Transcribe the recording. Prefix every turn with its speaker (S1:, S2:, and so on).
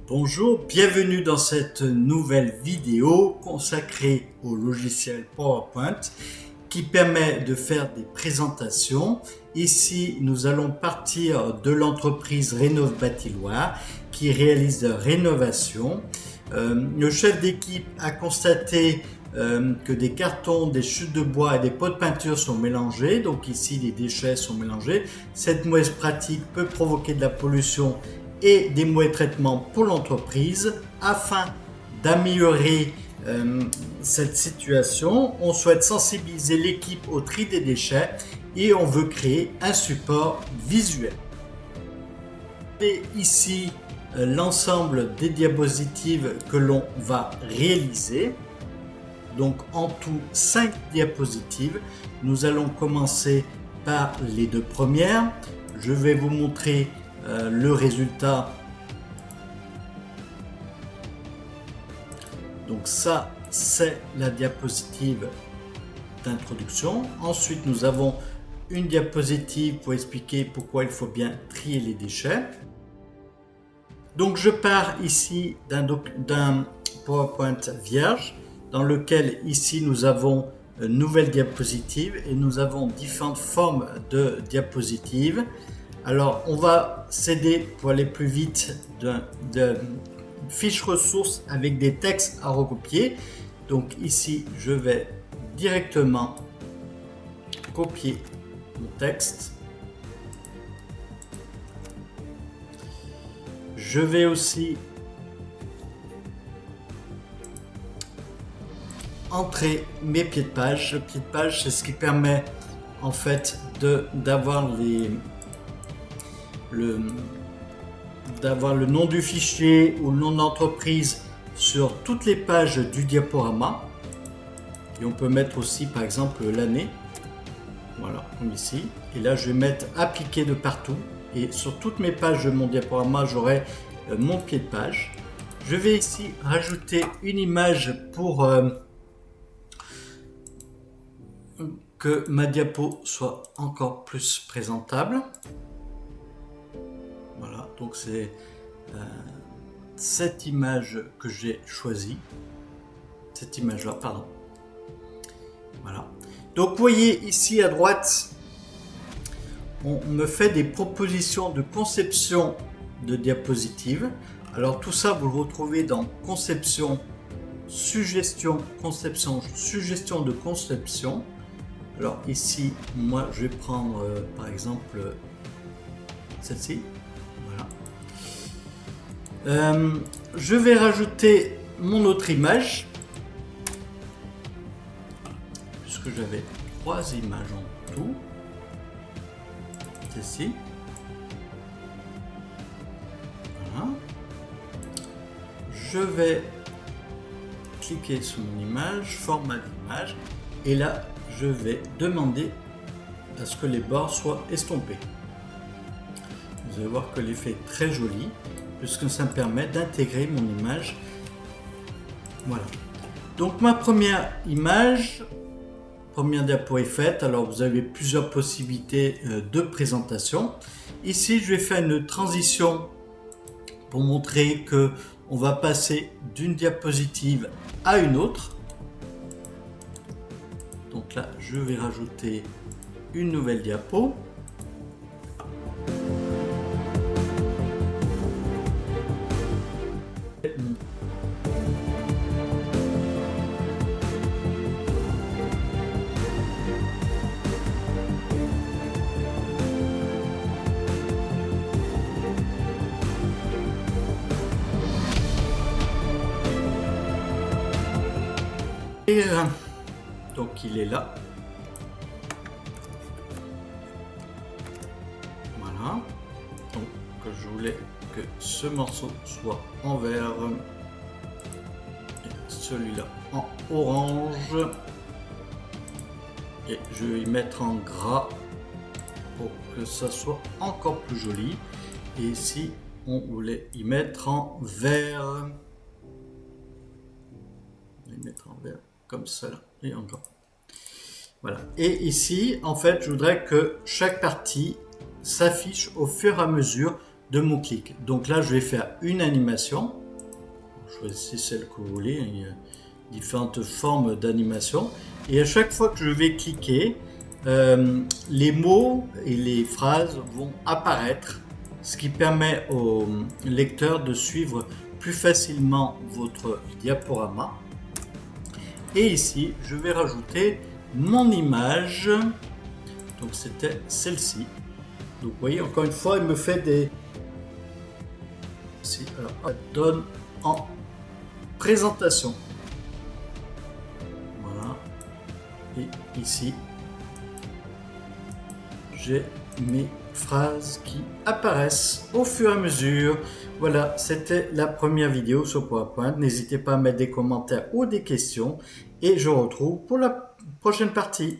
S1: Bonjour, bienvenue dans cette nouvelle vidéo consacrée au logiciel PowerPoint qui permet de faire des présentations. Ici, nous allons partir de l'entreprise Rénov' Bâti-Loire qui réalise de rénovation. Le chef d'équipe a constaté que des cartons, des chutes de bois et des pots de peinture sont mélangés. Donc ici, les déchets sont mélangés. Cette mauvaise pratique peut provoquer de la pollution et des mauvais traitements pour l'entreprise. Afin d'améliorer cette situation, on souhaite sensibiliser l'équipe au tri des déchets et on veut créer un support visuel. Et ici, l'ensemble des diapositives que l'on va réaliser. Donc en tout 5 diapositives. Nous allons commencer par les 2 premières. Je vais vous montrer le résultat. Donc ça, c'est la diapositive d'introduction. Ensuite, nous avons une diapositive pour expliquer pourquoi il faut bien trier les déchets. Donc je pars ici d'un PowerPoint vierge dans lequel ici nous avons une nouvelle diapositive et nous avons différentes formes de diapositives. Alors, on va s'aider pour aller plus vite de fiches ressources avec des textes à recopier. Donc ici, je vais directement copier mon texte. Je vais aussi entrer mes pieds de page. Le pied de page, c'est ce qui permet en fait d'avoir le nom du fichier ou le nom d'entreprise sur toutes les pages du diaporama. Et on peut mettre aussi par exemple l'année. Voilà, comme ici. Et là, je vais mettre appliqué de partout. Et sur toutes mes pages de mon diaporama, j'aurai mon pied de page. Je vais ici rajouter une image pour que ma diapo soit encore plus présentable. Voilà, donc c'est cette image que j'ai choisie. Cette image-là, pardon. Voilà. Donc vous voyez ici à droite, on me fait des propositions de conception de diapositives. Alors tout ça, vous le retrouvez dans conception, suggestion de conception. Alors ici, moi je vais prendre par exemple celle-ci. Voilà. Je vais rajouter mon autre image, puisque j'avais 3 images en tout. Celle-ci. Voilà. Je vais cliquer sur mon image, format d'image, et là je vais demander à ce que les bords soient estompés. Vous allez voir que l'effet est très joli puisque ça me permet d'intégrer mon image. Voilà. Donc ma première image, première diapo est faite. Alors vous avez plusieurs possibilités de présentation. Ici je vais faire une transition pour montrer que on va passer d'une diapositive à une autre. Donc là je vais rajouter une nouvelle diapo. Et donc il est là. Voilà. Donc je voulais que ce morceau soit en vert et celui-là en orange. Et je vais y mettre en gras pour que ça soit encore plus joli. Et ici on voulait y mettre en vert. Mettre en vert comme ça et encore. Voilà. Et ici, en fait, je voudrais que chaque partie s'affiche au fur et à mesure de mon clic. Donc là, je vais faire une animation. Choisissez celle que vous voulez. Il y a différentes formes d'animation. Et à chaque fois que je vais cliquer, les mots et les phrases vont apparaître, ce qui permet au lecteur de suivre plus facilement votre diaporama. Et ici, je vais rajouter mon image. Donc c'était celle-ci. Donc vous voyez, encore une fois, il me fait des... Alors, ça donne en présentation. Voilà. Et ici, j'ai mes phrases qui apparaissent au fur et à mesure. Voilà, c'était la première vidéo sur PowerPoint. N'hésitez pas à mettre des commentaires ou des questions. Et je vous retrouve pour la prochaine partie.